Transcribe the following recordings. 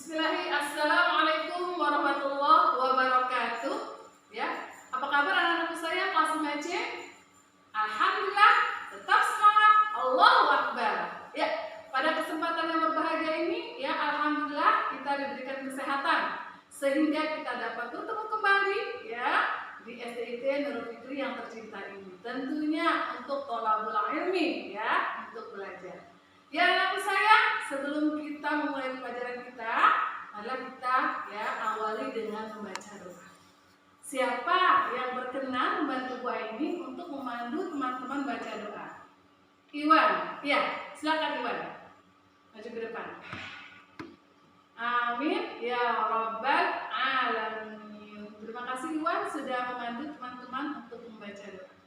Bismillahirrahmanirrahim. Assalamualaikum warahmatullahi wabarakatuh. Ya, apa kabar anak-anakku saya kelas 5C? Alhamdulillah, tetap semangat. Allahu Akbar. Ya, pada kesempatan yang berbahagia ini, ya alhamdulillah kita diberikan kesehatan sehingga kita dapat bertemu kembali, ya di SDIT Nurul Fikri yang tercinta ini. Tentunya untuk tholabul ilmi, ya untuk belajar. Ya anak saya, sebelum kita memulai pelajaran kita, adalah kita ya awali dengan membaca doa. Siapa yang berkenan membantu Bu ini untuk memandu teman-teman baca doa? Iwan, ya silakan Iwan, maju ke depan. Amin ya Rabbal Alamin. Terima kasih Iwan sudah memandu teman-teman untuk membaca doa.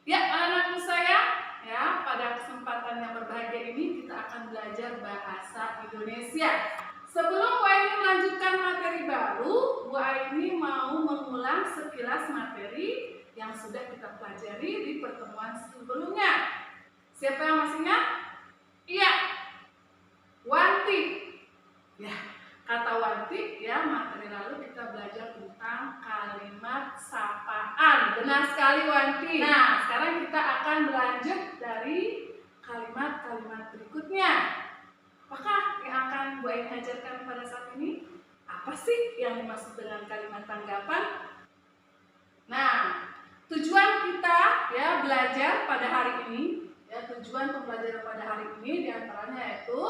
Ya anak-anakku saya, ya pada kesempatan yang berbahagia ini kita akan belajar bahasa Indonesia. Sebelum Bu Aini melanjutkan materi baru, Bu Aini mau mengulang sekilas materi yang sudah kita pelajari di pertemuan sebelumnya. Siapa yang masih ingat? Iya, Wanti. Ya, kata Wanti, ya materi lalu kita belajar tentang kalimat sapaan. Benar sekali Wanti. Nah, sekarang kita akan berlanjut dari kalimat-kalimat berikutnya. Apakah yang akan Bu Aini ajarkan pada saat ini? Apa sih yang dimaksud dengan kalimat tanggapan? Nah, tujuan kita ya belajar pada hari ini, ya tujuan pembelajaran pada hari ini diantaranya yaitu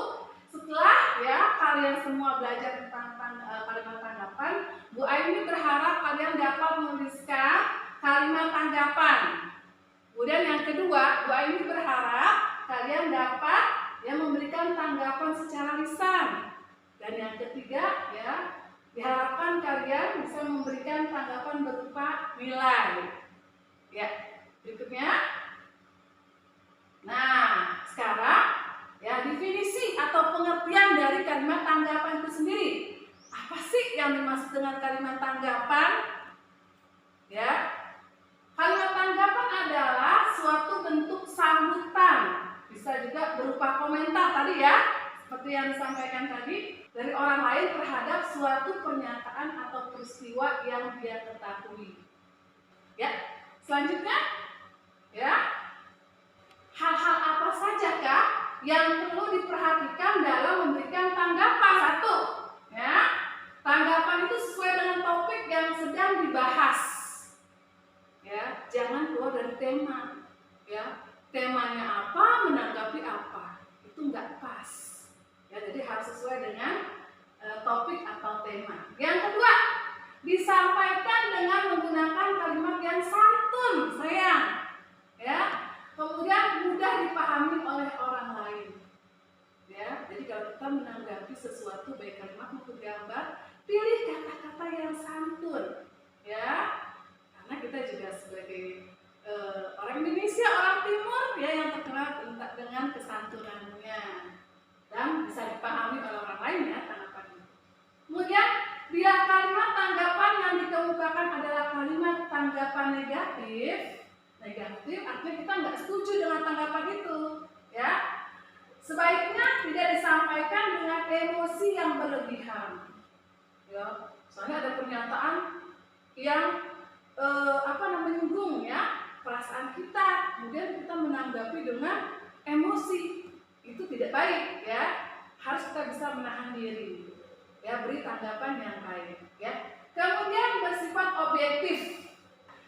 setelah ya kalian semua belajar tentang kalimat tanggapan, Bu Aini berharap kalian dapat menuliskan kalimat tanggapan. Kemudian yang kedua, Bu Aini berharap kalian dapat yang memberikan tanggapan secara lisan. Dan yang ketiga, ya diharapkan kalian bisa memberikan tanggapan berupa nilai. Ya, berikutnya. Nah, sekarang ya definisi atau pengertian dari kalimat tanggapan itu sendiri. Apa sih yang dimaksud dengan kalimat tanggapan? Ya, kalimat tanggapan adalah suatu bentuk sambutan. Bisa juga berupa komentar tadi ya, seperti yang disampaikan tadi dari orang lain terhadap suatu pernyataan atau peristiwa yang dia ketahui. Ya, selanjutnya, ya hal-hal apa sajakah yang perlu diperhatikan dalam memberikan tanggapan? Satu, ya tanggapan itu sesuai dengan topik yang sedang dibahas. Ya, jangan keluar dari tema. Ya. Temanya apa, menanggapi apa, itu nggak pas. Ya, jadi harus sesuai dengan topik atau tema. Yang kedua, disampaikan dengan menggunakan kalimat yang santun, sayang. Ya, kemudian mudah dipahami oleh orang lain. Ya, jadi kalau kita menanggapi sesuatu baik kalimat maupun gambar, pilih kata-kata yang santun. Ya, karena kita juga sebagai orang Indonesia, orang Timur ya yang terkenal dengan kesantunannya dan bisa dipahami oleh orang lain ya tanggapannya. Kemudian bila kalimat tanggapan yang dikemukakan adalah kalimat tanggapan negatif artinya kita nggak setuju dengan tanggapan itu ya. Sebaiknya tidak disampaikan dengan emosi yang berlebihan. Ya, soalnya ada pernyataan yang menyinggung ya perasaan kita, kemudian kita menanggapi dengan emosi, itu tidak baik ya. Harus kita bisa menahan diri ya, beri tanggapan yang baik ya. Kemudian bersifat objektif,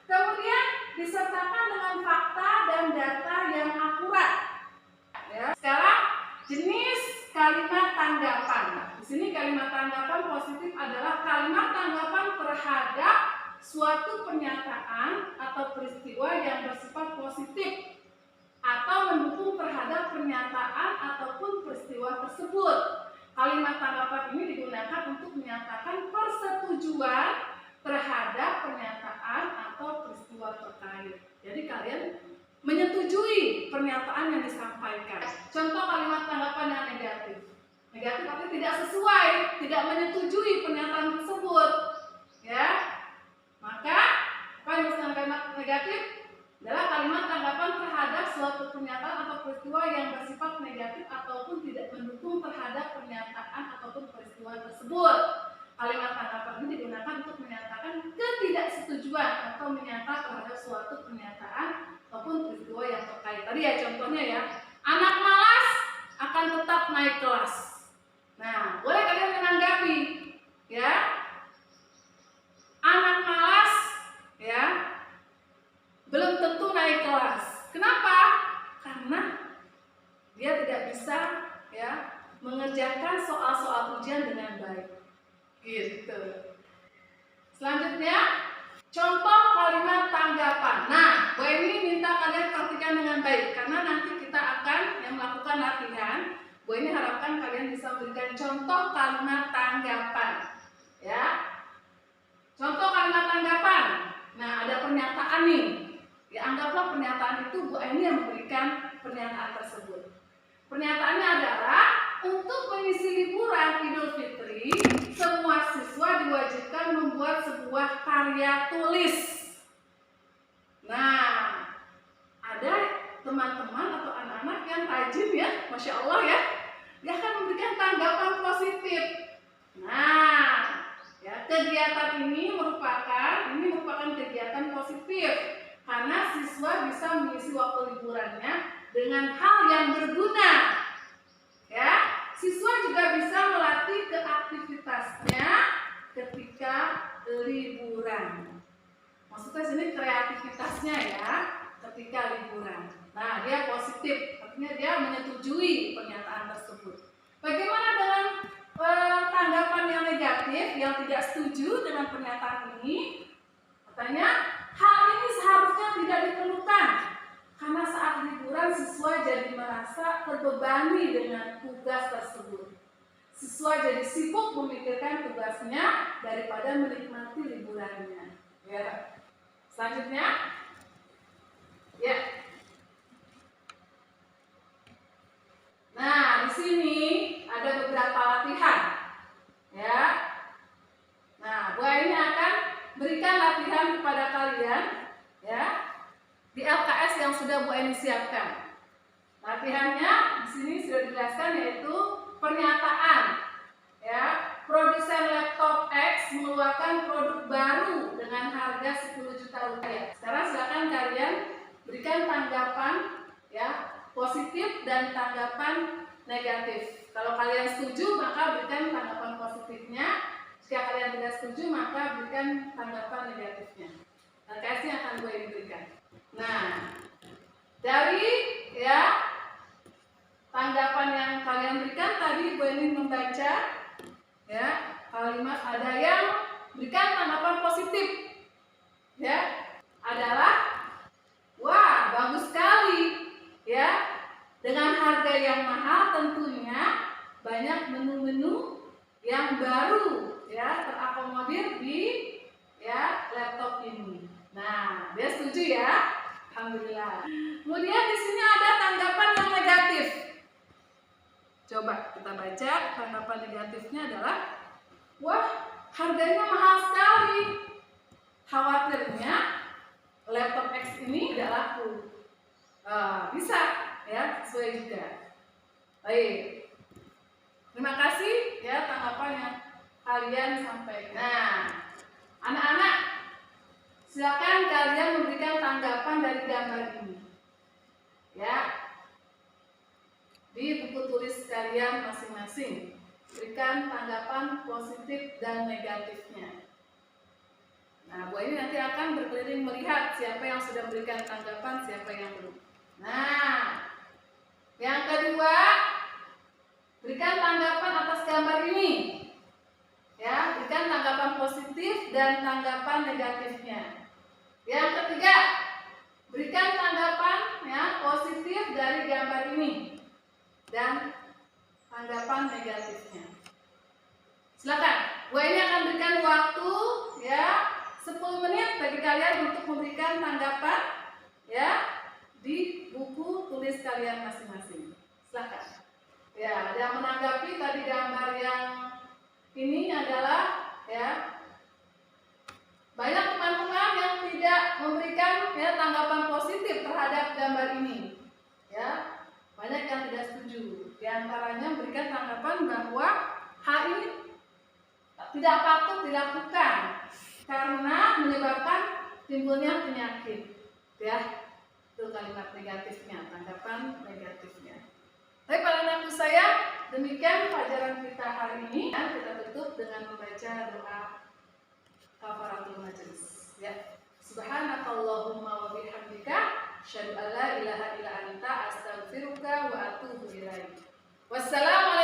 kemudian disertakan dengan fakta dan data yang akurat ya. Sekarang jenis kalimat tanggapan. Di sini kalimat tanggapan positif adalah kalimat tanggapan terhadap suatu pernyataan atau peristiwa yang bersifat positif atau mendukung terhadap pernyataan ataupun peristiwa tersebut. Kalimat tanggapan ini digunakan untuk menyatakan persetujuan terhadap pernyataan atau peristiwa terkait. Jadi kalian menyetujui pernyataan yang disampaikan. Contoh kalimat tanggapan yang negatif. Negatif artinya tidak sesuai, tidak menyetujui pernyataan tersebut. Ya. Maka, apa yang disebut kalimat negatif adalah kalimat tanggapan terhadap suatu pernyataan atau peristiwa yang bersifat negatif ataupun tidak mendukung terhadap pernyataan atau ataupun peristiwa tersebut. Kalimat tanggapan ini digunakan untuk menyatakan ketidaksetujuan atau menyata terhadap suatu pernyataan ataupun peristiwa yang terkait. Tadi ya contohnya ya, anak malas akan tetap naik kelas. Nah, boleh kalian menanggapi ya, anak malas ya belum tentu naik kelas. Kenapa? Karena dia tidak bisa ya mengerjakan soal-soal ujian dengan baik. Gitu. Selanjutnya, contoh kalimat tanggapan. Nah, Bu Eni minta kalian perhatikan dengan baik karena nanti kita akan yang melakukan latihan. Bu Eni harapkan kalian bisa memberikan contoh kalimat tanggapan. Ya. Contoh kalimat tanggapan. Nah, ada pernyataan nih. Ya, anggaplah pernyataan itu Bu Eni yang memberikan pernyataan tersebut. Pernyataannya adalah untuk mengisi liburan Idul Fitri, semua siswa diwajibkan membuat sebuah karya tulis. Nah, ada teman-teman atau anak-anak yang rajin ya, Masya Allah ya, dia akan memberikan tanggapan positif. Nah, ya, kegiatan ini merupakan kegiatan positif karena siswa bisa mengisi waktu liburannya dengan hal yang berguna. Ya, siswa juga bisa melatih kreativitasnya ketika liburan. Maksudnya sini kreativitasnya ya ketika liburan. Nah, dia positif, artinya dia menyetujui pernyataan tersebut. Bagaimana dengan tanggapan yang negatif, yang tidak setuju dengan pernyataan ini? Katanya, hal ini seharusnya tidak diperlukan karena saat liburan siswa jadi merasa terbebani dengan tugas tersebut. Siswa jadi sibuk memikirkan tugasnya daripada menikmati liburannya. Ya. Selanjutnya, ya. Nah, di sini ada beberapa latihan. Ya. Nah, Bu Eni akan berikan latihan kepada kalian, ya, di LKS yang sudah Bu Eni siapkan. Latihannya di sini sudah dijelaskan yaitu pernyataan, ya, produsen laptop X mengeluarkan produk baru dengan harga 10 juta rupiah. Sekarang silakan kalian berikan tanggapan, ya, positif dan tanggapan negatif. Kalau kalian setuju maka berikan tanggapan positifnya. Jika kalian tidak setuju maka berikan tanggapan negatifnya. LKS-nya akan Bu Eni berikan. Nah, dari ya tanggapan yang kalian berikan tadi Bu Eni membaca ya kalimat, ada yang berikan tanggapan positif ya adalah wah bagus sekali ya, dengan harga yang mahal tentunya banyak menu-menu yang baru ya terakomodir di ya laptop ini. Nah, dia setuju ya. Alhamdulillah. Kemudian di sini ada tanggapan yang negatif. Coba kita baca tanggapan negatifnya adalah, wah harganya mahal sekali. Khawatirnya laptop X ini tidak laku. Bisa ya, sesuai juga. Baik. Terima kasih ya tanggapan yang kalian sampaikan. Nah, anak-anak, silakan kalian memberikan tanggapan dari gambar ini. Ya. Di buku tulis kalian masing-masing. Berikan tanggapan positif dan negatifnya. Nah, Bu Eni nanti akan berkeliling melihat siapa yang sudah memberikan tanggapan, siapa yang belum. Nah, yang kedua, berikan tanggapan atas gambar ini. Ya, berikan tanggapan positif dan tanggapan negatifnya. Yang ketiga, berikan tanggapan ya positif dari gambar ini dan tanggapan negatifnya. Silakan, Bu Eni akan berikan waktu ya 10 menit bagi kalian untuk memberikan tanggapan ya di buku tulis kalian masing-masing. Silakan. Ya, yang menanggapi tadi gambar yang ini adalah ya banyak teman-teman yang tidak memberikan ya tanggapan positif terhadap gambar ini. Ya, banyak yang tidak setuju. Di antaranya memberikan tanggapan bahwa hal tidak patut dilakukan karena menyebabkan timbulnya penyakit. Ya, itu kalimat negatifnya, tanggapan negatifnya. Baik para anakku saya, demikian pelajaran kita hari ini. Dan kita tutup dengan membaca doa kafaratul majelis. Ya, subhanakallahumma wa bihamdika, asyhadu an la ilaha illa anta, astaghfiruka wa atubu ilaik. Wassalamu